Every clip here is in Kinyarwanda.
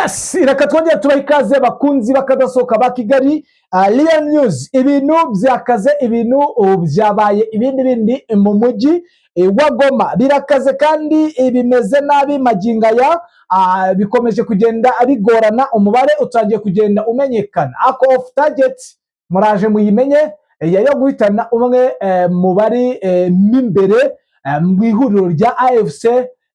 Yes, reka twongere tubaha ikaze bakunzi bakadasohoka ba Kigali Real News. Ibintu byakaze, ibintu byabaye ibindi mu mujyi wa Goma birakaze kandi bimeze nabi maginga ya bikomeje kugenda bigorana, umubare utangiye kugenda umenyekana. Ako of target muraje muyimenye yo guhitana umwe mu bari mimbere mu ihuriro rya AFC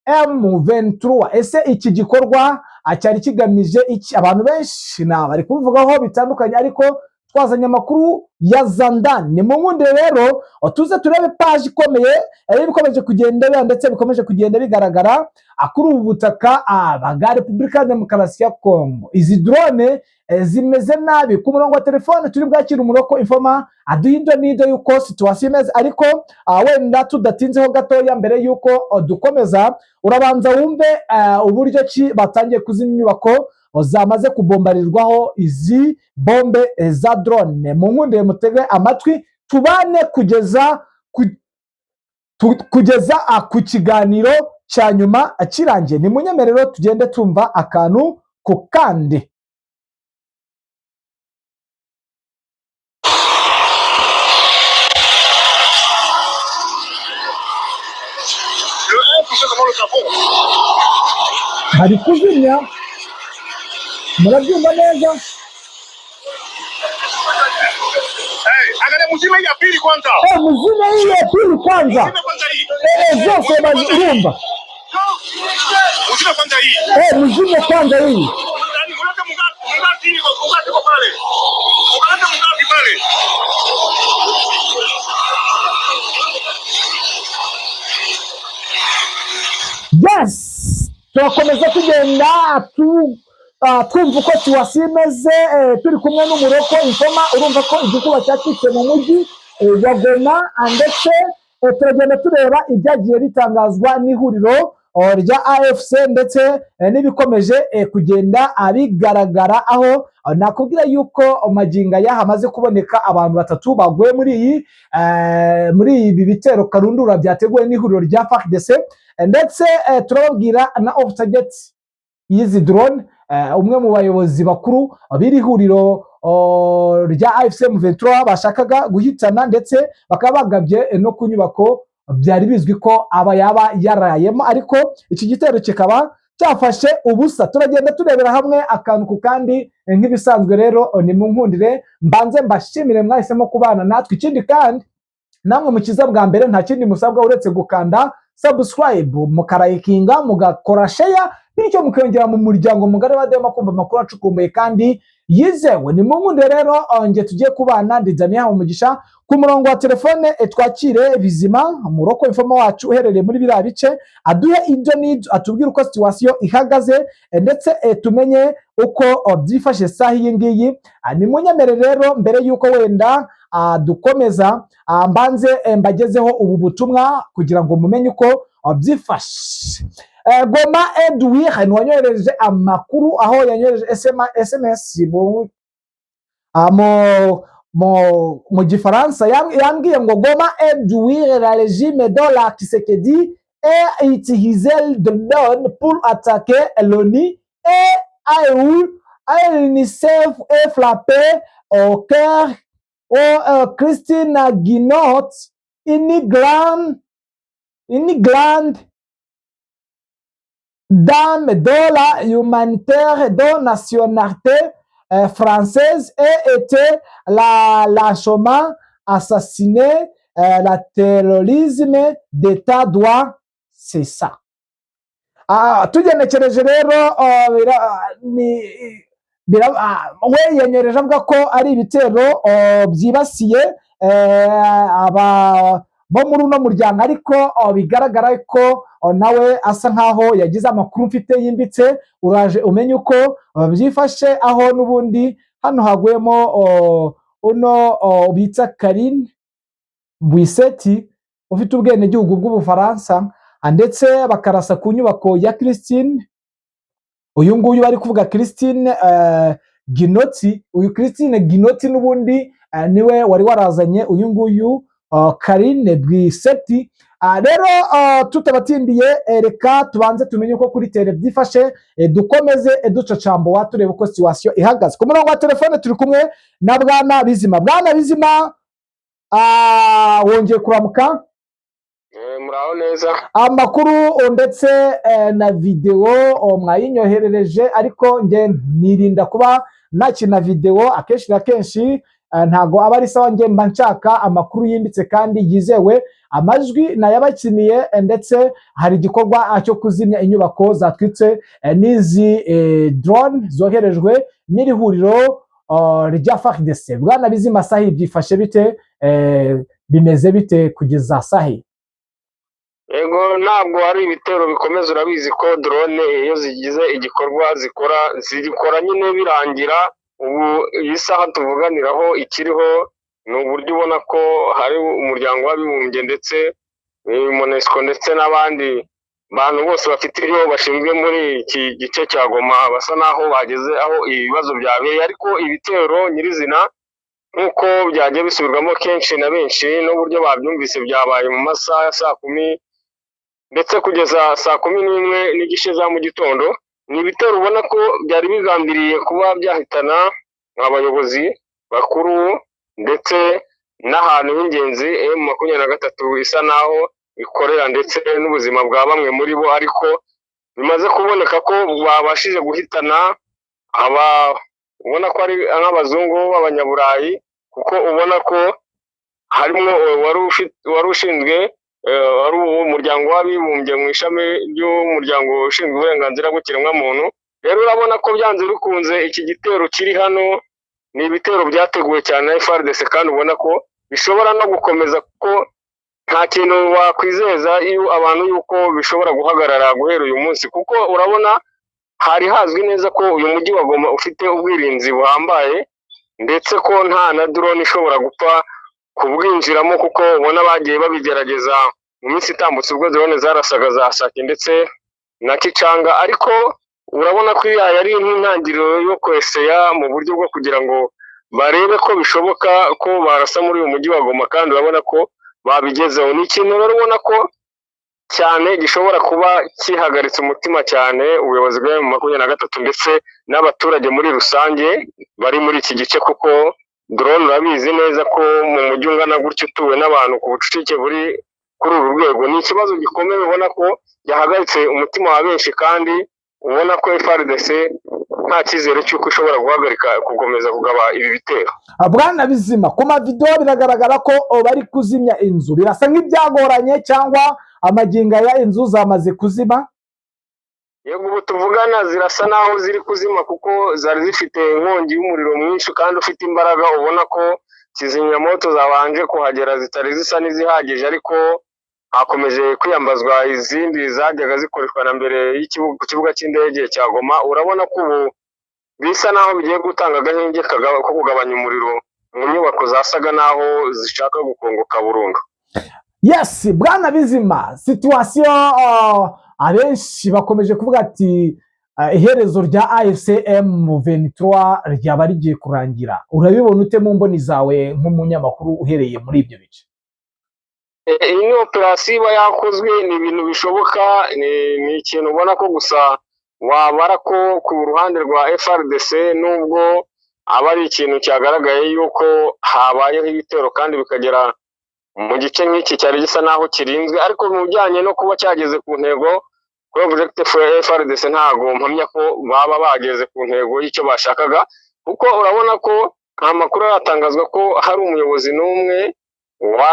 M23. Ese iki gikorwa cyari kigamije iki? Abantu benshi bari kubivugaho bitandukanye, ariko twazanye amakuru ya Zandan. Ni mu nkunde rero tuze turebe page ikomeye bikomeje kugenda ndetse bikomeje kugenda bigaragara kuri ubu butaka bwa Repubulika ya Demokarasi ya Kongo. Izi drone zimeze nabi. Ku murongo wa telefone turi bwakira umuroko informa aduhindo nido yuko situation imeze, ariko wenda tudatinzeho gatoya mbere yuko dukomeza, urabanza wumve uburyo ki batangiye kuzimya inyubako zamaze kubombarirwaho izi bombe za drone. Mu nkunde mutege amatwi tubane kugeza ku kiganiro cya nyuma kirangiye. Ni munyemerero tugende tumva akantu ku kandi. Hari kuzimya, murabyumva neza? Angalia mzima hii ya pili kwanza. Mzima hii ya pili kwanza. Zote bazirumba. Mzima kwanza hii. Mzima kwanza hii. Unataka mgazi kwa pale. Unataka mgazi pale. Yes! Turakomeza tugenda twumva uko tuwasimeze turi kumwe n'umuroko informa. Urumva ko igikuba cyacitse mu mujyi wa Goma, ndetse turagenda tureba ibyagiye bitangazwa n'ihuriro rya AFC ndetse n'ibikomeje kugenda bigaragara, aho nakubwira yuko maginga ya hamaze kuboneka abantu batatu baguye muri ibi bitero karundura byateguwe n'ihuriro rya FARDC, ndetse turababwira na off target y'izi drone. Umwe mu bayobozi bakuru b'iri huriro rya AFC M23 bashakaga guhitana ndetse bakaba bagabye no ku nyubako byari bizwi ko yaba yarayemo, ariko iki gitero kikaba cyafashe ubusa. Turagenda turebera hamwe akantu ku kandi nk'ibisanzwe. Rero ni mu nkundire mbanze mbashimire mwahisemo kubana natwe. Ikindi kandi namwe mukiza bwa mbere nta kindi musabwa uretse gukanda subscribe, mukarayikinga, mugakora share, bityo mukiyongera mu muryango mugari wa Dema kumva amakuru acukumbuye kandi yizewe. Ni mu nkunde rero nge tugiye kubana ndizamiye mu mugisha. Ku murongo wa telefone twakire Bizima Muroko informa wacu uherereye muri biriya bice, aduhe ibyo nido, atubwire uko situation ihagaze ndetse tumenye uko byifashe saha iyi ngiyi. Ni munyemere rero mbere yuko wenda dukomeza mbanze mbagezeho ubu butumwa kugira ngo mumenye uko byifashe. Goma Edwin wanyohereje amakuru, aho yanyohereje SMS mu gifaransa yambwiye ngo Goma Edwin la régime de la Tshisekedi et utilisé de drone pour attaquer l'ONU et l'UNICEF et frapper au cœur Christina Guinot, une grande dame de la humanitaire de nationalité française et était lâchement assassinée. La terrorisme d'État doit cesser. Tugenekereje rero we yanyoreje avuga ko ari ibitero byibasiye bo muri uno muryango, ariko bigaragara ko nawe asa nkaho yagize amakuru mfite yimbitse. Uraje umenye uko byifashe, aho n'ubundi hano haguyemo uno bita Karine Buiseti ufite ubwene gihugu bw'Ubufaransa, ndetse bakarasa ku nyubako ya Christine. Uyu nguyu bari kuvuga Christine Ginoti. Uyu Christine Ginoti n'ubundi niwe wari warazanye uyu nguyu Karine Buiseti Rero tutabatindiye reka tubanze tumenye uko kuri tere byifashe dukomeze ducacambuwa tureba uko situation ihagaze. Ku murongo wa telefone turi kumwe na Bwana Bizima. Bwana Bizima, wongeye kuramuka? Muraho neza. Amakuru ndetse na video mwayinyoherereje, ariko nge nirinda kuba nakina video akenshi na kenshi, ntago aba ari sawa. Nge mba nshaka amakuru yimbitse kandi yizewe. Amajwi nayabakiniye, ndetse hari igikorwa cyo kuzimya inyubako zatwitse n'izi drone zoherejwe n'iri huriro rya FARDC. Bwana Bizima, sahi byifashe bite? Bimeze bite kugeza sahi? Yego, ntabwo ari ibitero bikomeza. Urabizi ko drone iyo zigize igikorwa zikora nyine birangira. Ubu iyi saha tuvuganiraho ikiriho ni uburyo ubona ko hari umuryango w'abibumbye ndetse MONUSCO ndetse n'abandi bantu bose bafite ibyo bashinzwe muri iki gice cya Goma basa naho bageze aho ibibazo byabereye, ariko ibitero nyirizina nk'uko byagiye bisubirwamo kenshi na benshi n'uburyo babyumvise byabaye mu masaha ya saa 10 ndetse kugeza saa 11 n'igice za mu gitondo. Ni ibitero ubona ko byari bigambiriye kuba byahitana abayobozi bakuru ndetse n'ahantu h'ingenzi M23 isa naho ikorera ndetse n'ubuzima bwa bamwe muri bo, ariko bimaze kuboneka ko babashije guhitana ubona ko ari nk'abazungu b'abanyaburayi, kuko ubona ko harimo wari ushinzwe wari umuryango w'abibumbye mu ishami ry'umuryango ushinzwe uburenganzira bw'ikiremwamuntu. Rero urabona ko byanze bikunze iki gitero kiri hano ni ibitero byateguwe cyane na FARDC, kandi ubona ko bishobora no gukomeza, kuko nta kintu wakwizeza abantu yuko bishobora guhagarara guhera uyu munsi, kuko urabona hari hazwi neza ko uyu mujyi wa Goma ufite ubwirinzi buhambaye, ndetse ko nta na drone ishobora gupfa kubwinjiramo, kuko ubona bagiye babigerageza mu minsi itambutse ubwo drone zarasaga za Sake ndetse na Kicanga, ariko urabona ko yari intangiriro yo kwesaya mu buryo bwo kugira ngo barebe ko bishoboka ko barasa muri uyu mujyi wa Goma, kandi urabona ko babigezeho. Ni ikintu rero ubona ko cyane gishobora kuba kihagaritse umutima cyane ubuyobozi bwa M23 ndetse n'abaturage muri rusange bari muri iki gice, kuko drone urabizi neza ko mu mujyi ungana gutyo utuwe n'abantu ku bucucike buri kuri uru rwego, ni ikibazo gikomeye ubona ko yahagaritse umutima wa benshi, kandi ubona ko FARDC nta cyizere cy'uko ishobora guhagarika gukomeza kugaba ibi bitero. Bwana Bizima, ku mavideo biragaragara ko bari kuzimya inzu, birasa nk'ibyagoranye cyangwa amaginga ya inzu zamaze kuzima? Yego, ubu tuvugana zirasa naho ziri kuzima, kuko zari zifite inkongi y'umuriro mwinshi kandi ufite imbaraga. ubona ko kizimyamoto zabanje kuhagera zitari zisa n'izihagije, ariko hakomeje kwiyambazwa izindi zajyaga zikoreshwa na mbere ku kibuga cy'indege cya Goma. Urabona ko ubu bisa naho bigiye gutanga agahenge ko kugabanya umuriro mu nyubako zasaga naho zishaka gukongoka burundu. Yes, Bwana Bizima, situation abenshi bakomeje kuvuga ati iherezo rya AFC/M23 ryaba rigiye kurangira. Urabibona ute mu mboni zawe nk'umunyamakuru uhereye muri ibyo bice? Iyi ni operasiyo iba yakozwe, ni ibintu bishoboka, ni ikintu ubona ko gusa wabara ko ku ruhande rwa FARDC nubwo aba ari ikintu cyagaragaye yuko habayeho ibitero kandi bikagera mu gice nk'iki cyari gisa naho kirinzwe, ariko mu bijyanye no kuba cyageze ku ntego kuri objective FARDC ntago mpamya ko baba bageze ku ntego y'icyo bashakaga, kuko urabona ko nta makuru aratangazwa ko hari umuyobozi n'umwe wa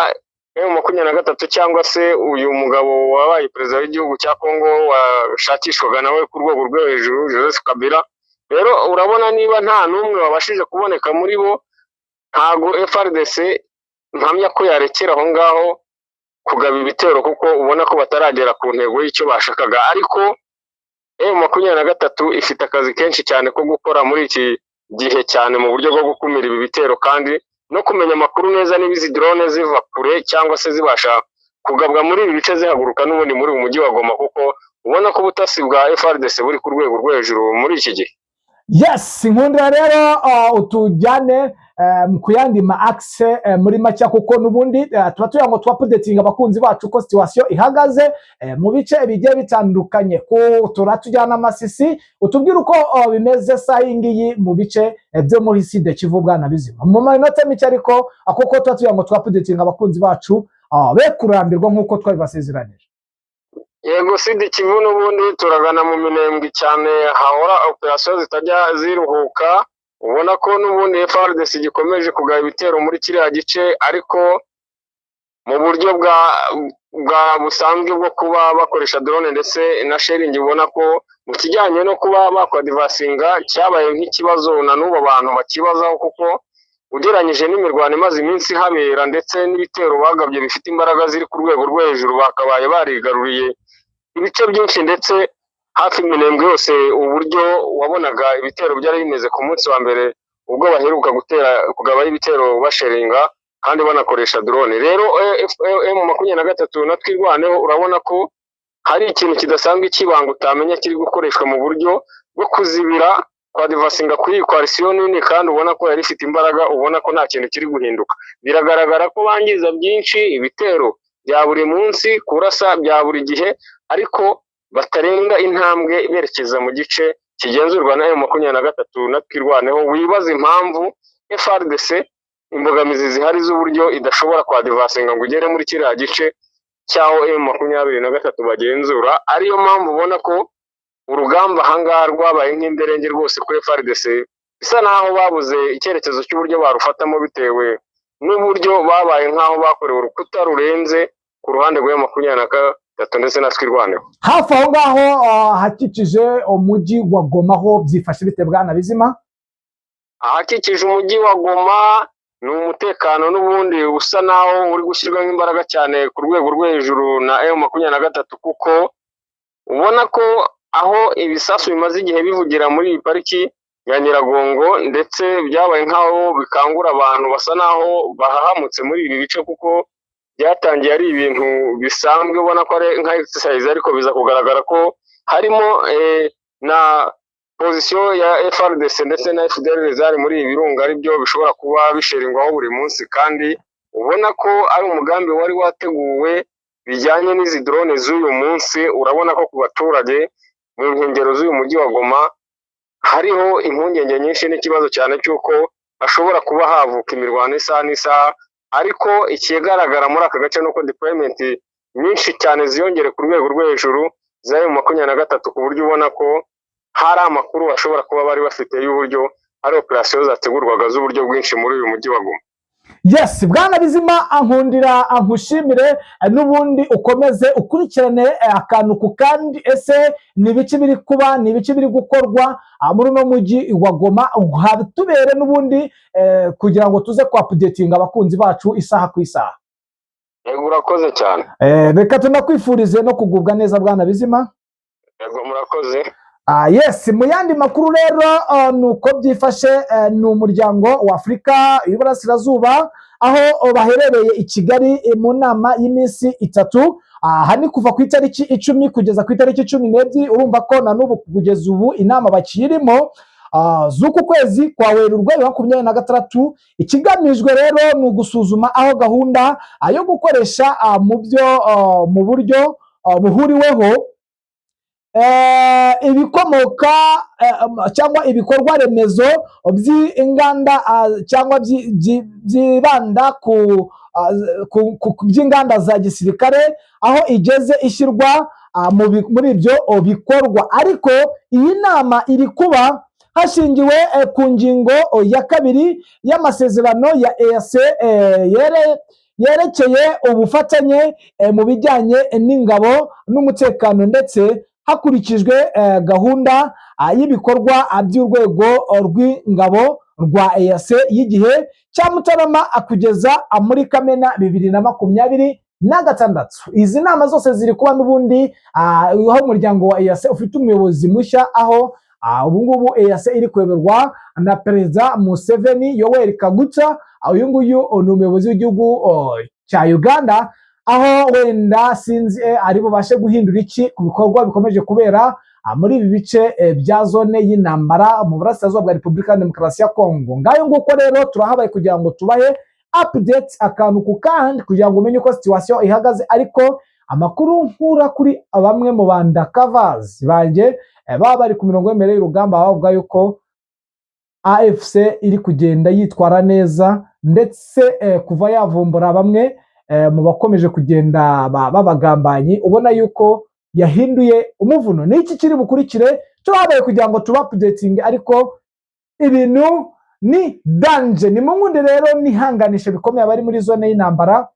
M23 cyangwa se uyu mugabo wabaye perezida w'igihugu cya Kongo washakishwaga nawe ku rwego rwo hejuru, Joseph Kabila. Rero urabona niba nta n'umwe wabashije kuboneka muri bo, ntago FARDC mpamya ko yarekera aho ngaho kugaba ibitero, kuko ubona ko bataragera ku ntego y'icyo bashakaga. Ariko M23 ifite akazi kenshi cyane ko gukora muri iki gihe cyane mu buryo bwo gukumira ibi bitero, kandi no kumenya amakuru neza niba izi drone ziva kure cyangwa se zibasha kugabwa muri ibi bice zihaguruka n'ubundi muri uyu mujyi wa Goma, kuko ubona ko ubutasi bwa FARDC buri ku rwego rwo hejuru muri iki gihe. Yes, inkundira rero utujyane ku yandi ma axe muri make kuko nubundi tuba tugira ngo twapudetinga abakunzi bacu ko situation ihagaze mu bice bigiye bitandukanye ko turatujyana amasisi utubwira uko bimeze sayingiyi mu bice byo muri Sud Kivu Bwana Bizima mu minota mike ariko kuko tuba tugira ngo twapudetinga abakunzi bacu be kurambirwa nk'uko twabibasezeranije. Yego Sud Kivu n'ubundi turagana mu minembwe cyane hahora operasiyo zitajya ziruhuka, ubona ko n'ubundi FARDC gikomeje kugaba ibitero muri kiriya gice ariko mu buryo bwa busanzwe bwo kuba bakoresha drone ndetse na sharing, ubona ko mu kijyanye no kuba bakwadivasinga cyabaye nk'ikibazo na n'ubu abantu bakibazaho kuko ugereranyije n'imirwano imaze iminsi habera ndetse n'ibitero bagabye bifite imbaraga ziri ku rwego rwo hejuru, bakabaye barigaruriye ibice byinshi ndetse hafi iminembwe yose. Uburyo wabonaga ibitero byari bimeze ku munsi wa mbere ubwo baheruka kugabaho ibitero basheringa kandi banakoresha drone. Rero M23 na twirwaneho urabona ko hari ikintu kidasanzwe kibanga utamenya kiri gukoreshwa mu buryo bwo kuzibira kwa divasinga kuri coalition nini, kandi ubona ko yari ifite imbaraga, ubona ko nta kintu kiri guhinduka. Biragaragara ko bangiza byinshi, ibitero bya buri munsi, kurasa bya buri gihe, ariko batarenga intambwe berekeza mu gice kigenzurwa na M23 na twirwaneho. Wibaza impamvu FARDC imbogamizi zihari z'uburyo idashobora kwa divasinga ngo ugere muri kiriya gice cyaho M23 bagenzura. Ariyo mpamvu ubona ko urugamba ahangaha rwabaye nk'inderenge rwose kuri FARDC, bisa naho babuze icyerekezo cy'uburyo barufatamo bitewe n'uburyo babaye nk'aho bakorewe urukuta rurenze ku ruhande rwa M23 ndetse na twirwaneho. Hafi aho ngaho hakikije umujyi wa Goma ho byifashe bite Bwana Bizima? Ahakikije umujyi wa Goma ni umutekano n'ubundi usa naho uri gushyirwamo imbaraga cyane ku rwego rwo hejuru na M23, kuko ubona ko aho ibisasu bimaze igihe bivugira muri iyi pariki ya Nyiragongo ndetse byabaye nk'aho bikangura abantu basa naho bahahamutse muri ibi bice, kuko byatangiye ari ibintu bisanzwe ubona ko ari nka exercise, ariko biza kugaragara ko harimo na pozisiyo ya FARDC ndetse na FDLR zari muri ibi birunga ari byo bishobora kuba bisheringwaho buri munsi, kandi ubona ko ari umugambi wari wateguwe bijyanye n'izi drone z'uyu munsi. Urabona ko ku baturage mu nkengero z'uyu mujyi wa Goma hariho impungenge nyinshi n'ikibazo cyane cy'uko hashobora kuba havuka imirwano isaha n'isaha, ariko ikigaragara muri aka gace nuko deployment nyinshi cyane ziyongere ku rwego rwo hejuru za M23, ku buryo ubona ko hari amakuru ashobora kuba bari bafite y'uburyo hari operasiyo zategurwaga z'uburyo bwinshi muri uyu mujyi wa Goma. Yes, Bwana Bizima ankushimire n'ubundi ukomeze ukurikirane akantu ku kandi. Ese ni ibiki biri kuba, ni ibiki biri gukorwa muri uno mujyi wa Goma, tubere n'ubundi kugira ngo tuze ku updatinga abakunzi bacu isaha ku isaha. Yego urakoze cyane. Reka tunakwifurize no kugubwa neza Bwana Bizima. Yego murakoze. Yes, mu yandi makuru rero nuko byifashe ni umuryango wa Afurika y'Iburasirazuba aho baherereye i Kigali mu nama y'iminsi 3, hani kuva ku itariki 10 kugeza ku itariki 12. Urumva ko na n'ubu kugeza ubu inama bakirimo z'uku kwezi kwa Werurwe 2026. Ikigamijwe rero ni ugusuzuma aho gahunda yo gukoresha mu buryo buhuriweho ibikomoka cyangwa ibikorwa remezo by'inganda cyangwa byibanda ku by'inganda za gisirikare, aho igeze ishyirwa muri ibyo bikorwa. Ariko iyi nama iri kuba hashingiwe ku ngingo ya 2 y'amasezerano ya EAC yerekeye ubufatanye mu bijyanye n'ingabo n'umutekano, ndetse hakurikijwe gahunda y'ibikorwa by'urwego rw'ingabo rwa EAC y'igihe cya Mutarama kugeza muri Kamena 2026. Izi nama zose ziri kuba n'ubundi aho umuryango wa EAC ufite umuyobozi mushya, aho ubu ngubu EAC iri kuyoborwa na Perezida Museveni Yoweri Kaguta. Uyu nguyu ni umuyobozi w'igihugu cya Uganda, aho wenda sinzi ari bubashe guhindura iki ku bikorwa bikomeje kubera muri ibi bice bya zone y'intambara mu burasirazuba bwa Repubulika ya Demokarasi ya Kongo. Ngayo nguko rero turahabaye kugira ngo tubahe update akantu ku kandi kugira ngo umenye uko situation ihagaze, ariko amakuru nkura kuri bamwe mu bandakavazi banje baba bari ku mirongo y'imere y'urugamba bavuga yuko AFC iri kugenda yitwara neza, ndetse kuva yavumbura bamwe mu bakomeje kugenda babagambanyi, ubona yuko yahinduye umuvuno. Niki kiri bukurikire turahabaye kugira ngo tuba updating, ariko ibintu ni danger. Ni mungundi rero nihanganisha bikomeye abari muri zone y'intambara,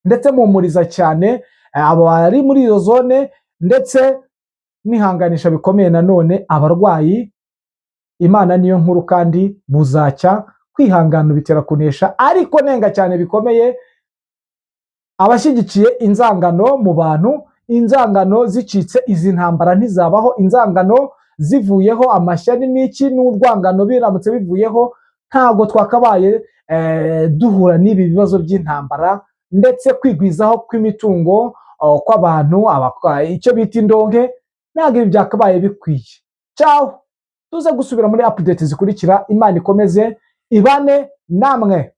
ndetse muhumuriza cyane abo bari muri iyo zone, ndetse nihanganisha bikomeye nanone abarwayi. Imana niyo nkuru kandi buzacya, kwihangana bitera kunesha, ariko nenga cyane bikomeye abashyigikiye inzangano mu bantu. Inzangano zicitse izi ntambara ntizabaho, inzangano zivuyeho, amashyari n'iki n'urwangano biramutse bivuyeho, ntago twakabaye duhura n'ibi bibazo by'intambara, ndetse kwigwizaho kw'imitungo kw'abantu icyo bita indonke, ntabwo ibi byakabaye bikwiye. Ciao, tuze gusubira muri update zikurikira. Imana ikomeze ibane namwe.